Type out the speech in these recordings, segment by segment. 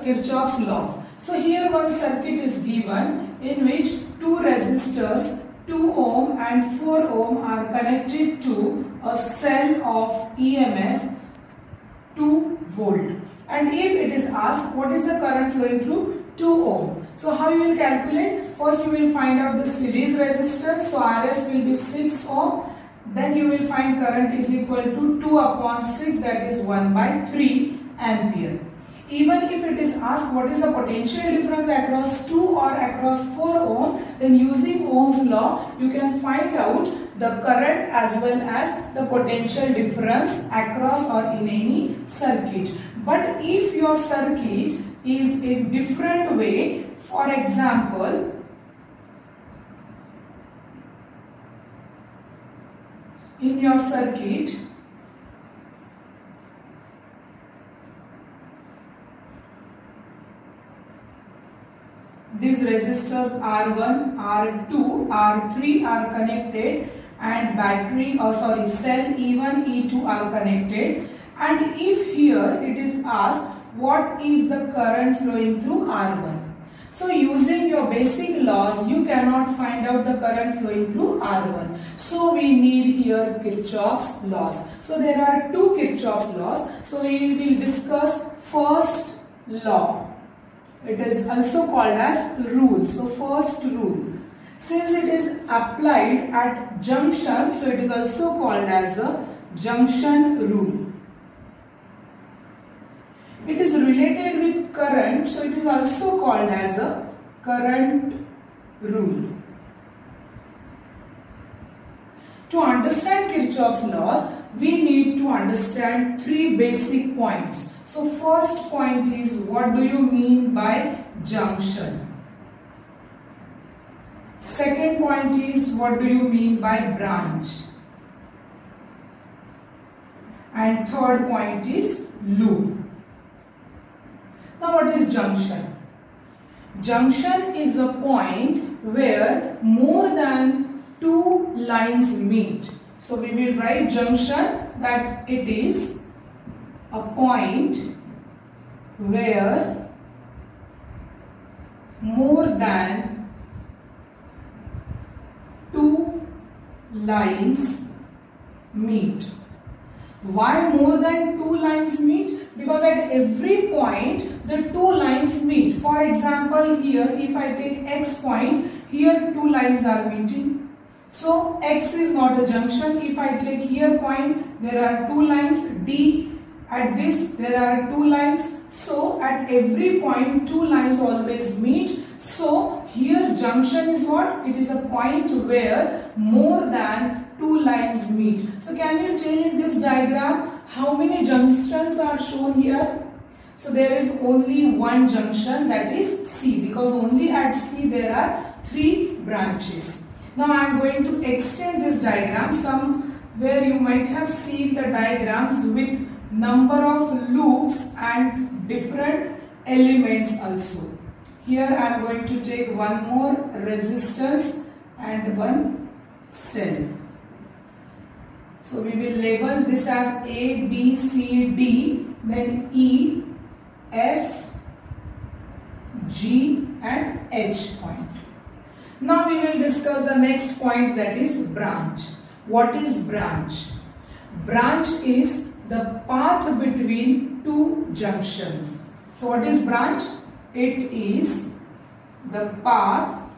Kirchhoff's laws. So here one circuit is given in which two resistors 2 ohm and 4 ohm are connected to a cell of EMF 2 volt. And if it is asked what is the current flowing through 2 ohm. So how you will calculate? First you will find out the series resistance. So RS will be 6 ohm. Then you will find current is equal to 2 upon 6, that is 1 by 3 ampere. Even if it is asked what is the potential difference across 2 or across 4 ohm, then using Ohm's law you can find out the current as well as the potential difference across or in any circuit. But if your circuit is in different way, for example, in your circuit these resistors R1, R2, R3 are connected and cell E1, E2 are connected, and if here it is asked what is the current flowing through R1. So using your basic laws you cannot find out the current flowing through R1. So we need here Kirchhoff's laws. So there are two Kirchhoff's laws. So we will discuss first law. It is also called as rule. So first rule. Since it is applied at junction, so it is also called as a junction rule. It is related with current, so it is also called as a current rule. To understand Kirchhoff's laws, we need to understand three basic points. So first point is, what do you mean by junction? Second point is, what do you mean by branch? And third point is loop. Now what is junction? Junction is a point where more than two lines meet. So we will write junction that it is a point where more than two lines meet. Why more than two lines meet? Because at every point the two lines meet. For example, here if I take X point, here two lines are meeting. So X is not a junction. If I take here point, there are two lines. D, at this there are two lines. So at every point two lines always meet. So here junction is what? It is a point where more than two lines meet. So can you tell in this diagram how many junctions are shown here? So there is only one junction, that is C, because only at C there are three branches. Now I am going to extend this diagram where you might have seen the diagrams with number of loops and different elements also. Here I am going to take one more resistance and one cell. So we will label this as A, B, C, D, then E, F, G and H point. Now we will discuss the next point, that is branch. What is branch? Branch is the path between two junctions. So what is branch? It is the path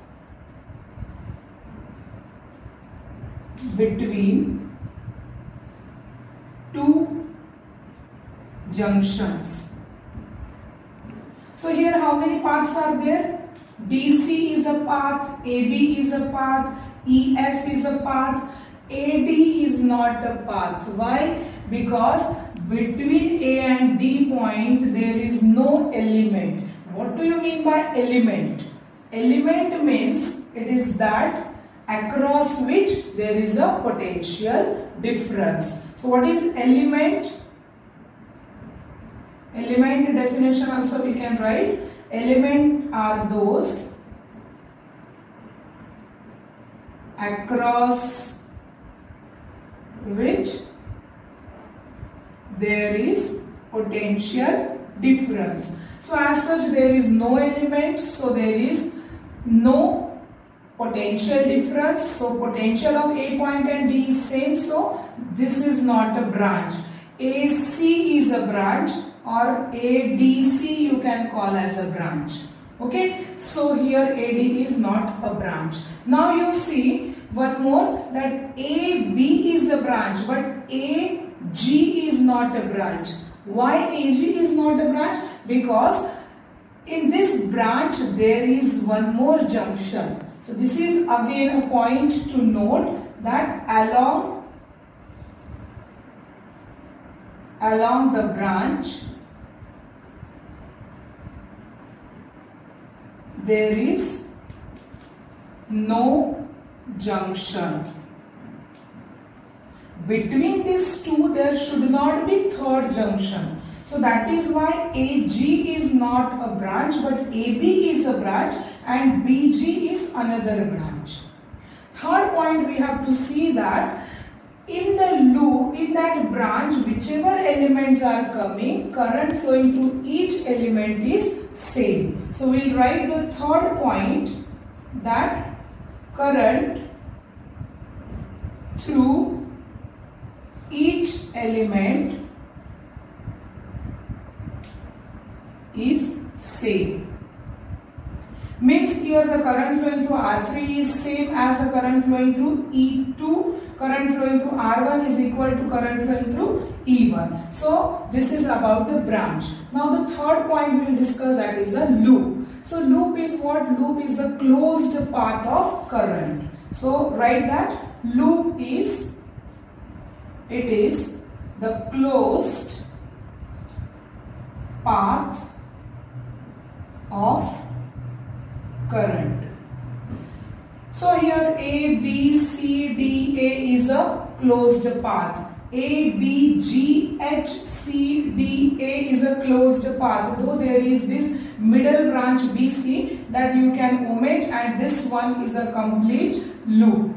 between two junctions. So here how many paths are there? DC is a path, AB is a path, EF is a path, AD is not a path. Why? Because between A and D point there is no element. What do you mean by element? Element means it is that across which there is a potential difference. So what is element? Element definition also we can write. Element are those across which there is potential difference. So as such there is no element, so there is no potential difference. So potential of A point and D is same, so this is not a branch. AC is a branch, or ADC you can call as a branch. Okay, so here AD is not a branch. Now you see one more, that AB is a branch, but AG is not a branch. Why AG is not a branch? Because in this branch there is one more junction. So this is again a point to note, that along the branch there is no junction. Between these two there should not be third junction. So that is why AG is not a branch, but AB is a branch and BG is another branch. Third point, we have to see that in the loop, in that branch, whichever elements are coming, current flowing through each element is same. So we will write the third point, that current through each element is same. Means here the current flowing through R3 is same as the current flowing through E2. Current flowing through R1 is equal to current flowing through E1. So this is about the branch. Now the third point we will discuss, that is a loop. So loop is what? Loop is the closed path of current. So write that loop is, it is the closed path of current. So here A, B, C, D, A is a closed path. A, B, G, H, C, D, A is a closed path. Though there is this middle branch BC that you can omit, and this one is a complete loop.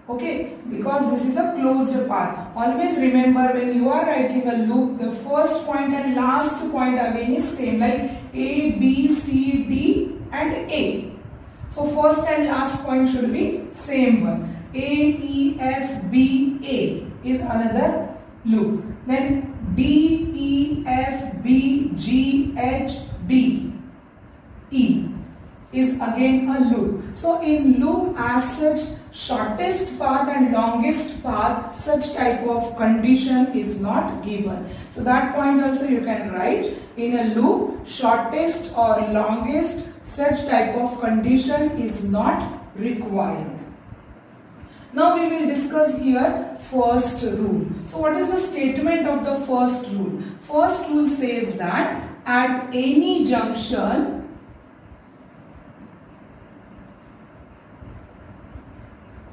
Okay, because this is a closed path. Always remember, when you are writing a loop, the first point and last point again is same, like A, B, C, D and A. So first and last point should be same one. A, E, F, B, A is another loop. Then D, E, F, B, G, H, D, E is again a loop. So in loop, as such, shortest path and longest path, such type of condition is not given. So that point also you can write, in a loop, shortest or longest, such type of condition is not required. Now we will discuss here first rule. So what is the statement of the first rule? First rule says that at any junction,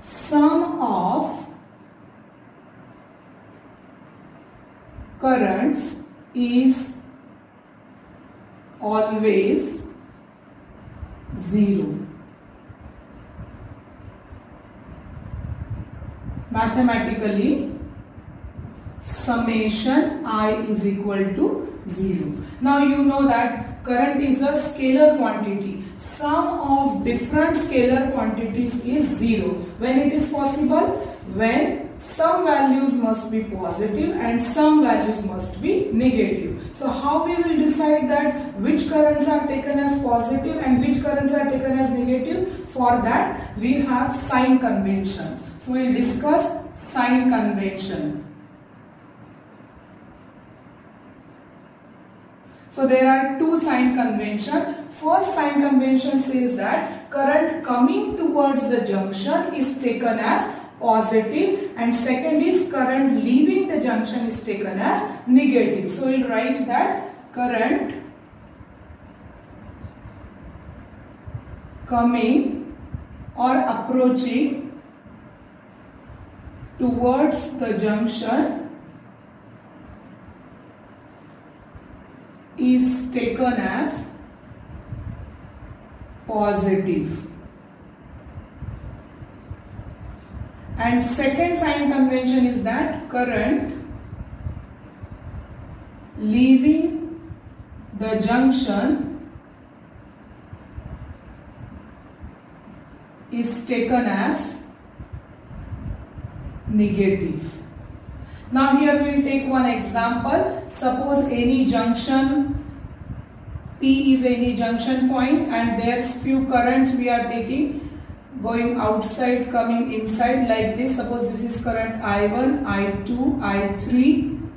sum of currents is always 0. Mathematically, summation I is equal to 0. Now you know that current is a scalar quantity. Sum of different scalar quantities is 0. When it is possible? When some values must be positive and some values must be negative. So how we will decide that which currents are taken as positive and which currents are taken as negative? For that we have sign conventions. So we will discuss sign convention. So there are two sign conventions. First sign convention says that current coming towards the junction is taken as positive, and second is current leaving the junction is taken as negative. So we will write that current coming or approaching towards the junction is taken as positive. And second sign convention is that current leaving the junction is taken as negative. Now here we will take one example. Suppose any junction P is any junction point and there's few currents we are taking going outside, coming inside like this. Suppose this is current I1, I2, I3,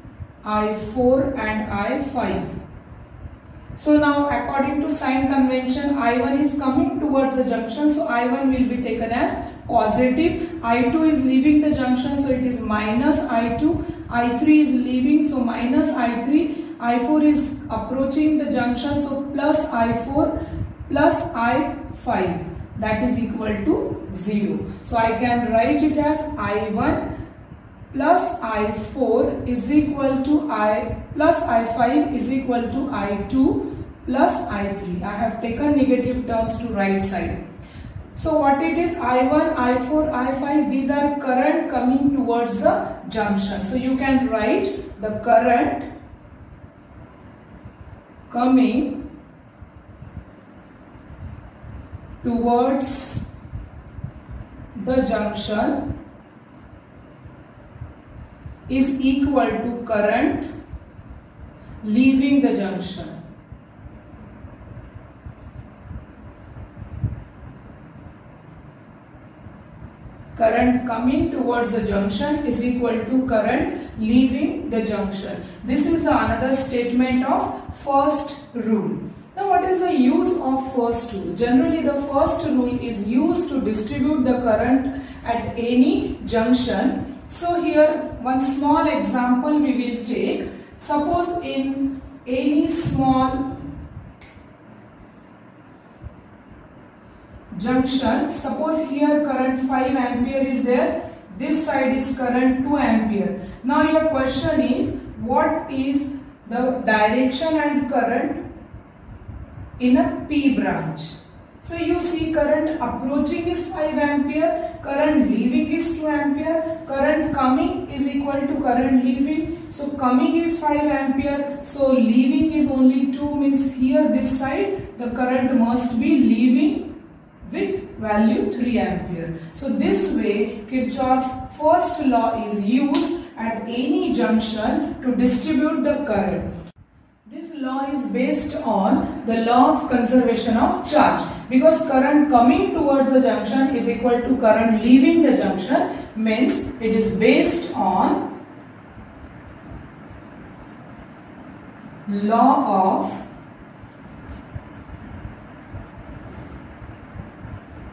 I4 and I5. So now according to sign convention, I1 is coming towards the junction, so I1 will be taken as positive. I2 is leaving the junction, so it is minus I2. I3 is leaving, so minus I3. I4 is approaching the junction, so plus I4 plus I5. That is equal to 0. So I can write it as I1 plus I4 is equal to plus I5 is equal to I2 plus I3. I have taken negative terms to right side. So what it is, I1, I4, I5, these are current coming towards the junction. So you can write the current coming towards the junction is equal to current leaving the junction. Current coming towards the junction is equal to current leaving the junction. This is another statement of first rule. Now what is the use of first rule? Generally the first rule is used to distribute the current at any junction. So here one small example we will take. Suppose in any small junction, suppose here current 5 ampere is there, this side is current 2 ampere. Now your question is, what is the direction and current in a P branch? So you see current approaching is 5 ampere, current leaving is 2 ampere, current coming is equal to current leaving. So coming is 5 ampere, so leaving is only 2, means here this side the current must be leaving with value 3 ampere. So this way Kirchhoff's first law is used at any junction to distribute the current. This law is based on the law of conservation of charge, because current coming towards the junction is equal to current leaving the junction, means it is based on law of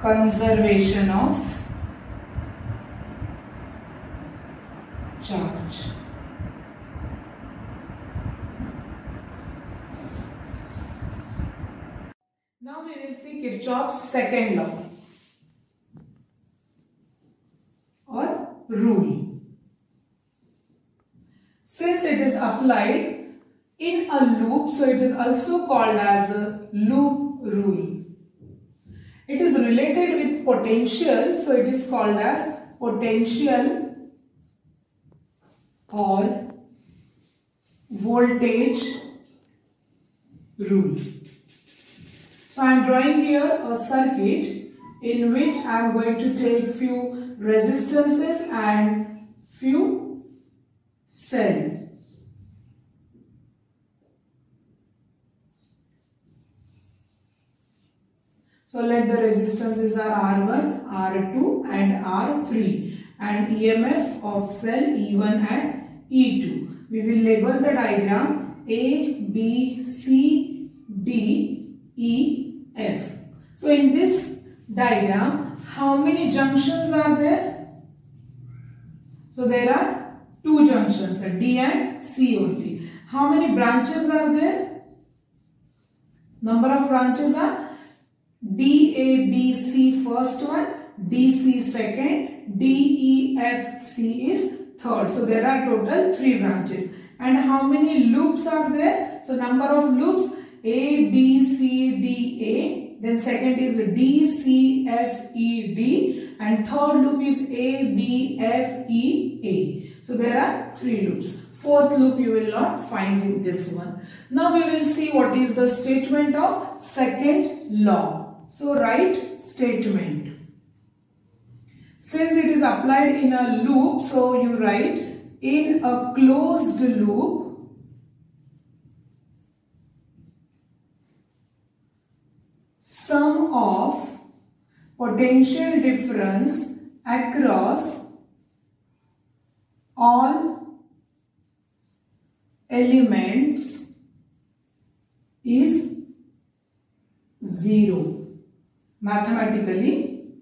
conservation of charge. Now we will see Kirchhoff's second law or rule. Since it is applied in a loop, so it is also called as a loop rule. It is related with potential, so it is called as potential or voltage rule. So I am drawing here a circuit in which I am going to take few resistances and few cells. So let the resistances are R1, R2 and R3 and EMF of cell E1 and E2. We will label the diagram A, B, C, D, E, F. So in this diagram, how many junctions are there? So there are two junctions, D and C only. How many branches are there? Number of branches are D, A, B, C first one, D, C second, D, E, F, C is third. So there are total 3 branches. And how many loops are there? So number of loops A, B, C, D, A. Then second is D, C, F, E, D. And third loop is A, B, F, E, A. So there are 3 loops. Fourth loop you will not find in this one. Now we will see what is the statement of second law. So write statement. Since it is applied in a loop, so you write in a closed loop, sum of potential difference across all elements is 0. Mathematically,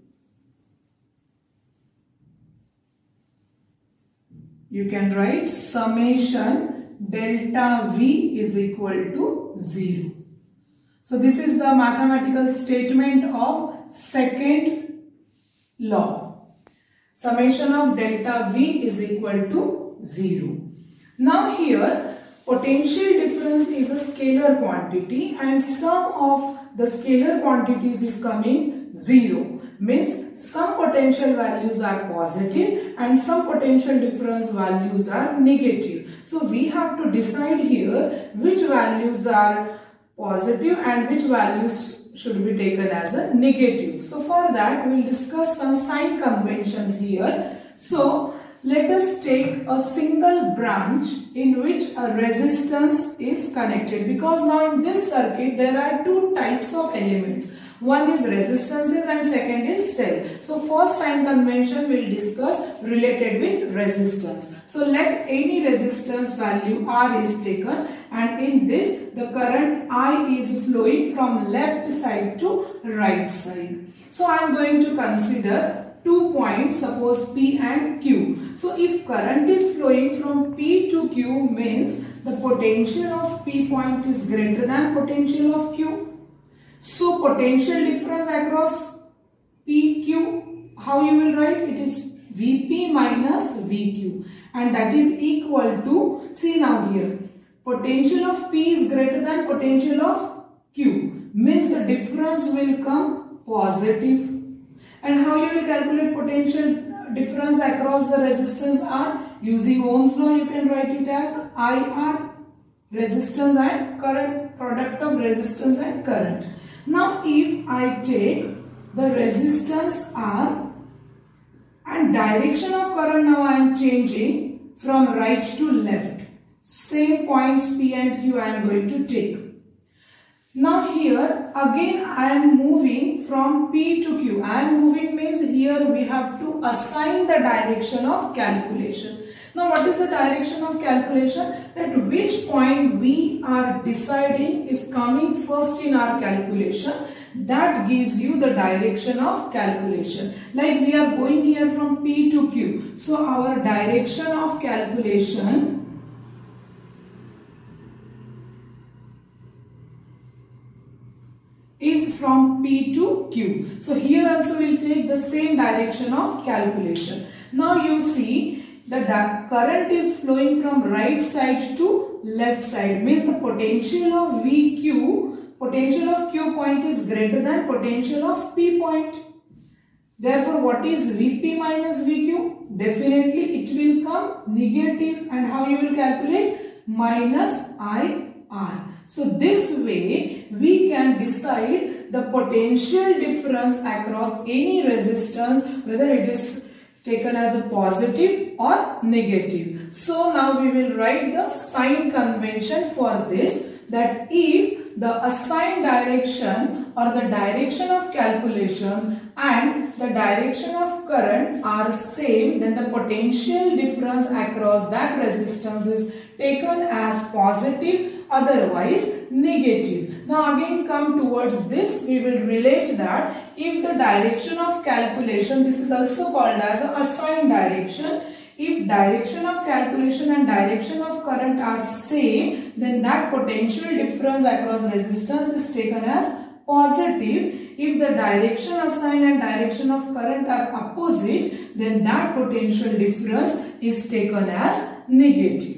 you can write summation delta V is equal to 0. So this is the mathematical statement of second law. Summation of delta V is equal to 0. Now here potential difference is a scalar quantity and sum of the scalar quantities is coming 0. Means some potential values are positive and some potential difference values are negative. So we have to decide here which values are positive and which values should be taken as a negative. So for that we will discuss some sign conventions here. So let us take a single branch in which a resistance is connected, because now in this circuit there are two types of elements. One is resistances and second is cell. So first sign convention we will discuss related with resistance. So let any resistance value R is taken and in this the current I is flowing from left side to right side. So I am going to consider 2 points, suppose P and Q. So if current is flowing from P to Q means the potential of P point is greater than potential of Q. So potential difference across PQ, how you will write? It is Vp minus Vq and that is equal to, see now here, potential of P is greater than potential of Q means the difference will come positive. And how you will calculate potential difference across the resistance R? Using Ohm's law you can write it as IR, resistance and current, product of resistance and current. Now if I take the resistance R and direction of current, now I am changing from right to left. Same points P and Q I am going to take. Now here again I am moving from P to Q. I am moving means here we have to assign the direction of calculation. Now what is the direction of calculation? That which point we are deciding is coming first in our calculation. That gives you the direction of calculation. Like we are going here from P to Q. So our direction of calculation is from P to Q. So here also we will take the same direction of calculation. Now you see the current is flowing from right side to left side, means the potential of VQ, potential of Q point is greater than potential of P point. Therefore what is Vp minus Vq? Definitely it will come negative, and how you will calculate? Minus IR. So this way we can decide the potential difference across any resistance, whether it is taken as a positive or negative. So now we will write the sign convention for this, that if the assigned direction or the direction of calculation and the direction of current are same, then the potential difference across that resistance is taken as positive, otherwise negative. Now again come towards this, we will relate that if the direction of calculation, this is also called as a assigned direction, if direction of calculation and direction of current are same, then that potential difference across resistance is taken as positive. If the direction assigned and direction of current are opposite, then that potential difference is taken as negative.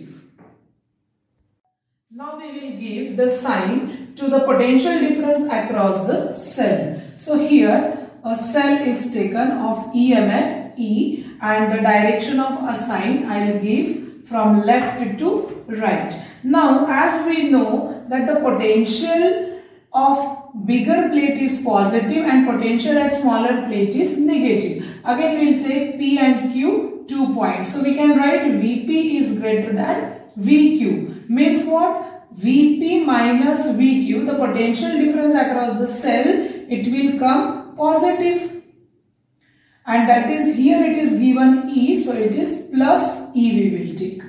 Now we will give the sign to the potential difference across the cell. So here a cell is taken of EMF E, and the direction of assigned I will give from left to right. Now, as we know that the potential of bigger plate is positive and potential at smaller plate is negative. Again, we will take P and Q 2 points. So, we can write Vp is greater than Vq. Means what? Vp minus Vq, the potential difference across the cell, it will come positive. And that is, here it is given E, so it is plus E we will take.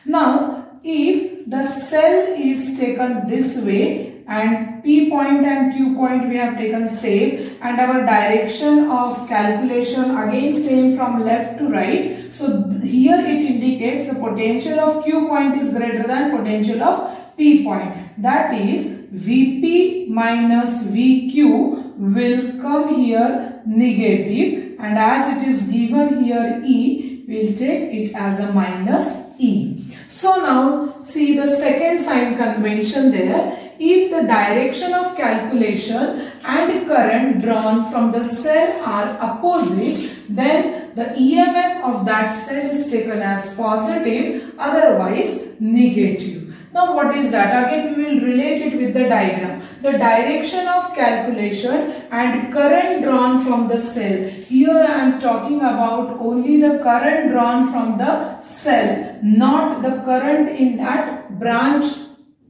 Now, if the cell is taken this way and P point and Q point we have taken same, and our direction of calculation again same from left to right. So, here it indicates the potential of Q point is greater than potential of P point. That is, Vp minus Vq will come here negative, and as it is given here E, we will take it as a minus E. So now see the second sign convention there. If the direction of calculation and current drawn from the cell are opposite, then the EMF of that cell is taken as positive, otherwise negative. Now what is that? Again we will relate it with the diagram. The direction of calculation and current drawn from the cell. Here I am talking about only the current drawn from the cell, not the current in that branch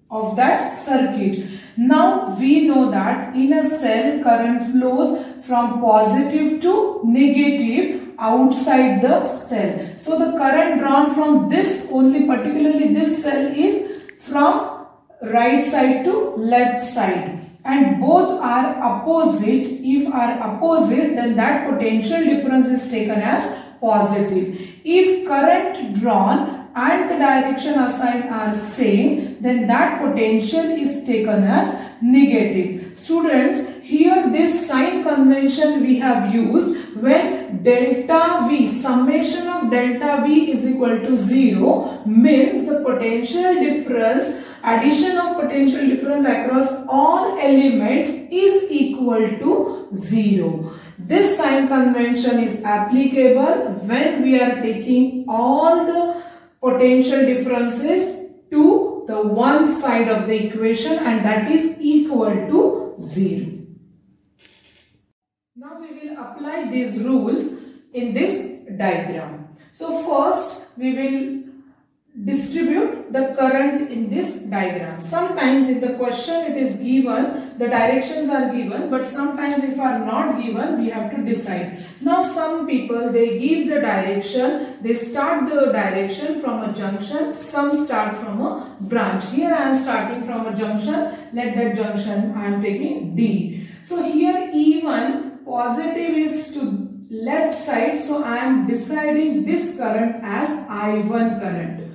of that circuit. Now we know that in a cell current flows from positive to negative outside the cell. So the current drawn from this, only particularly this cell, is from right side to left side, and both are opposite. If are opposite, then that potential difference is taken as positive. If current drawn and the direction assigned are same, then that potential is taken as negative. Students, here this sign convention we have used when delta V, summation of delta V is equal to 0, means the potential difference, addition of potential difference across all elements is equal to 0. This sign convention is applicable when we are taking all the potential differences to the one side of the equation, and that is equal to 0. Now we will apply these rules in this diagram. So first we will distribute the current in this diagram. Sometimes in the question it is given, the directions are given, but sometimes if are not given, we have to decide. Now some people, they give the direction, they start the direction from a junction, some start from a branch. Here I am starting from a junction, let that junction I am taking D. So here E1 positive is to left side, so I am deciding this current as I1 current.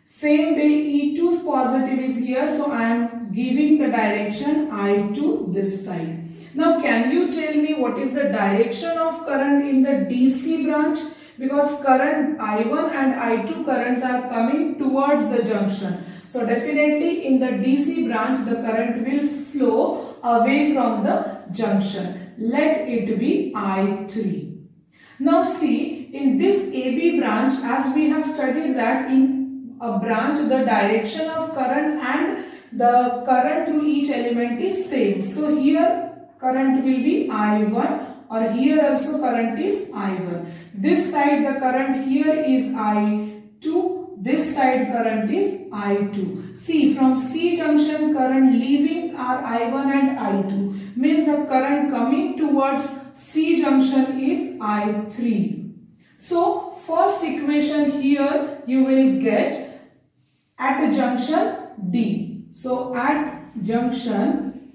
Same way E2's positive is here, so I am giving the direction I2 this side. Now can you tell me what is the direction of current in the DC branch? Because current I1 and I2 currents are coming towards the junction. So definitely in the DC branch the current will flow away from the junction. Let it be I3. Now see, in this AB branch, as we have studied that in a branch the direction of current and the current through each element is same. So here current will be I1, or here also current is I1. This side the current here is I2. This side current is I2. See, from C junction current leaving are I1 and I2. Means the current coming towards C junction is I3. So first equation here you will get at a junction D. So at junction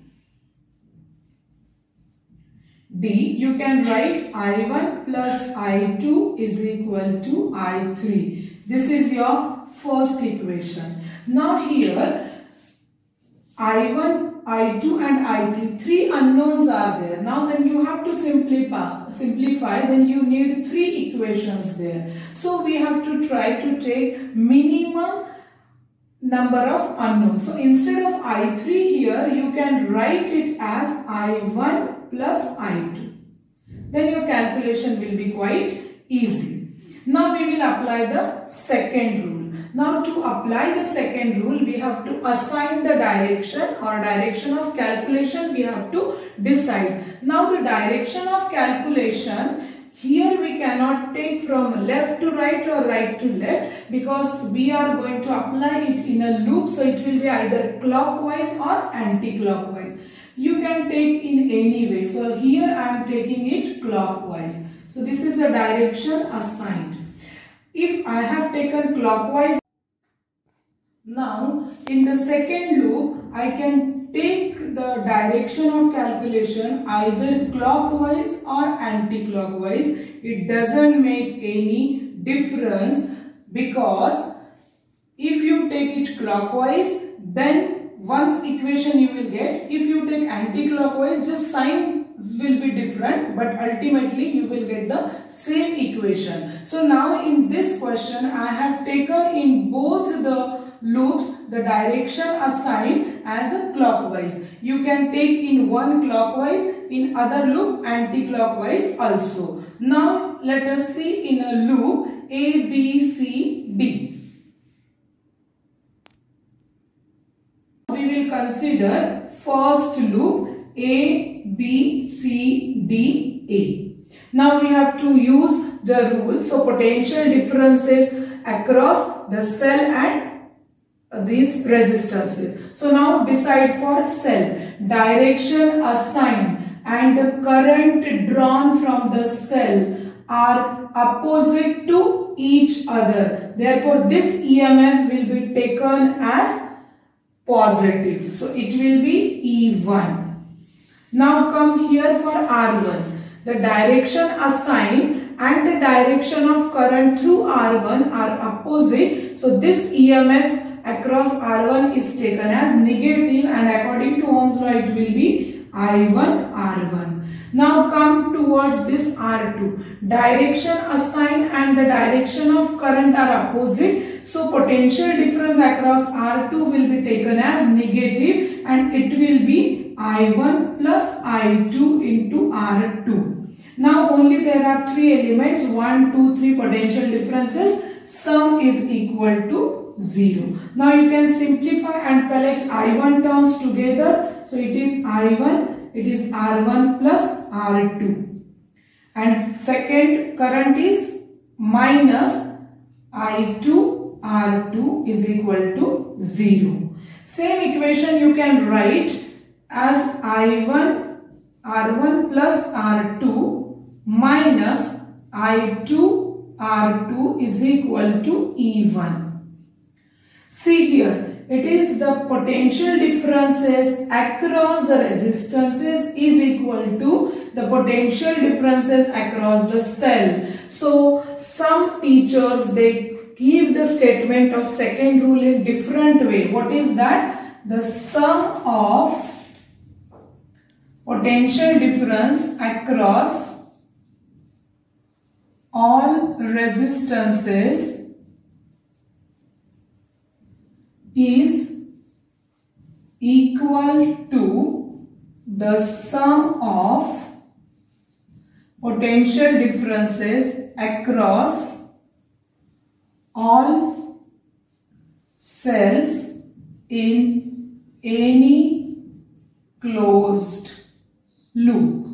D you can write I1 plus I2 is equal to I3. This is your first equation. Now here I1, I2 and I3, three unknowns are there. Now when you have to simplify, then you need three equations there. So we have to try to take minimum number of unknowns. So instead of I3 here, you can write it as I1 plus I2. Then your calculation will be quite easy. Now we will apply the second rule. Now to apply the second rule, we have to assign the direction or direction of calculation we have to decide. Now the direction of calculation, here we cannot take from left to right or right to left because we are going to apply it in a loop. So it will be either clockwise or anti-clockwise. You can take in any way. So here I am taking it clockwise. So this is the direction assigned. If I have taken clockwise, now in the second loop I can take the direction of calculation either clockwise or anti-clockwise. It doesn't make any difference because if you take it clockwise, then one equation you will get. If you take anti-clockwise, just sign will be different, but ultimately you will get the same equation. So now in this question, I have taken in both the loops the direction assigned as a clockwise. You can take in one clockwise, in other loop anti-clockwise also. Now let us see in a loop A, B, C, D. We will consider first loop A, B, C, D, A. Now we have to use the rule. So potential differences across the cell and these resistances. So now decide for cell. Direction assigned and the current drawn from the cell are opposite to each other. Therefore this EMF will be taken as positive. So it will be E1. Now come here for R1. The direction assigned and the direction of current through R1 are opposite. So this EMF across R1 is taken as negative, and according to Ohm's law it will be I1 R1. Now come towards this R2. Direction assigned and the direction of current are opposite. So potential difference across R2 will be taken as negative, and it will be I1 plus I2 into R2. Now only there are three elements, 1, 2, 3 potential differences. Sum is equal to 0. Now you can simplify and collect I1 terms together. So it is I1, it is R1 plus R2. And second current is minus I2 R2 is equal to 0. Same equation you can write as I1 R1 plus R2 minus I2 R2 is equal to E1. See here, it is the potential differences across the resistances is equal to the potential differences across the cell. So some teachers, they give the statement of second rule in different way. What is that? The sum of potential difference across all resistances is equal to the sum of potential differences across all cells in any closed loop.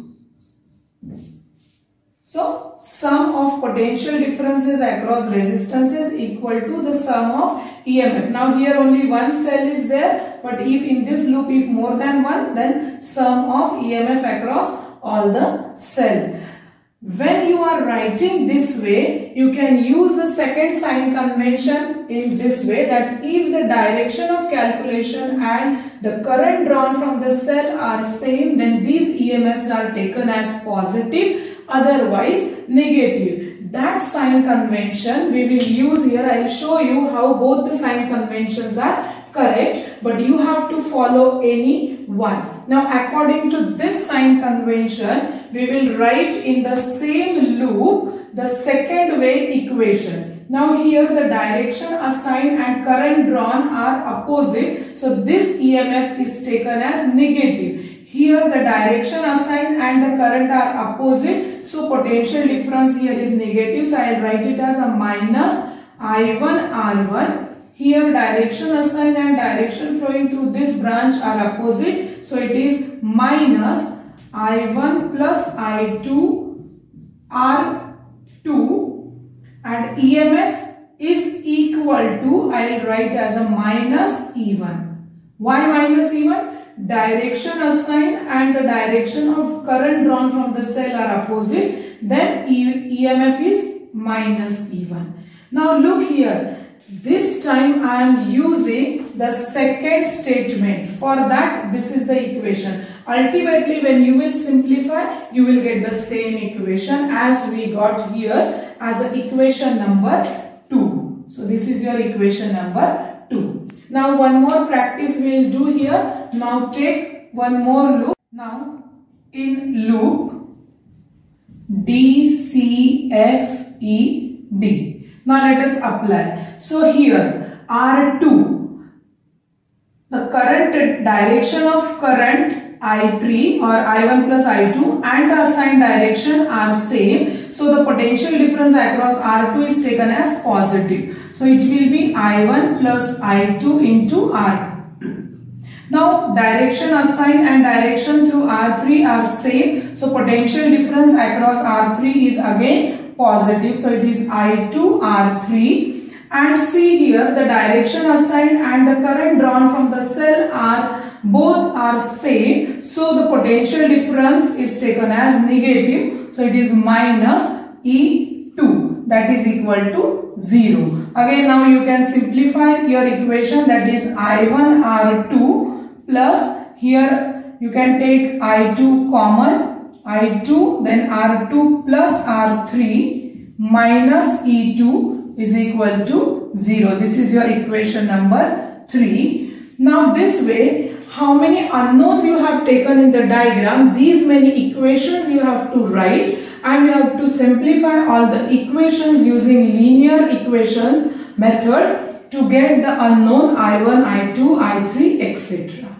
So sum of potential differences across resistances equal to the sum of EMF. Now here only one cell is there, but if in this loop if more than one, then sum of EMF across all the cell. When you are writing this way, you can use the second sign convention in this way, that if the direction of calculation and the current drawn from the cell are same, then these EMFs are taken as positive, otherwise negative. That sign convention we will use here. I will show you how both the sign conventions are correct, but you have to follow any one. Now according to this sign convention, we will write in the same loop the second way equation. Now here the direction assigned and current drawn are opposite, so this EMF is taken as negative. Here the direction assigned and the current are opposite. So potential difference here is negative. So I will write it as a minus I1 R1. Here direction assigned and direction flowing through this branch are opposite. So it is minus I1 plus I2 R2, and EMF is equal to, I will write as a minus E1. Why minus E1? Direction assigned and the direction of current drawn from the cell are opposite. Then EMF is minus E1. Now look here. This time I am using the second statement. For that, this is the equation. Ultimately, when you will simplify, you will get the same equation as we got here as a equation number 2. So this is your equation number 2. Now one more practice we will do here. Now take one more loop. Now in loop D, C, F, E, D. Now let us apply. So here R2, the current direction of current I3 or I1 plus I2 and the assigned direction are same. So the potential difference across R2 is taken as positive. So it will be I1 plus I2 into R2. Now direction assigned and direction through R3 are same. So potential difference across R3 is again positive. So it is I2 R3. And see here the direction assigned and the current drawn from the cell are both are same. So the potential difference is taken as negative. So it is minus E2, that is equal to 0. Again now you can simplify your equation, that is I1 R2 plus here you can take I2 common, I2 then R2 plus R3 minus E2 is equal to 0. This is your equation number 3. Now this way, how many unknowns you have taken in the diagram, these many equations you have to write, and you have to simplify all the equations using linear equations method to get the unknown I1, I2, I3, etc.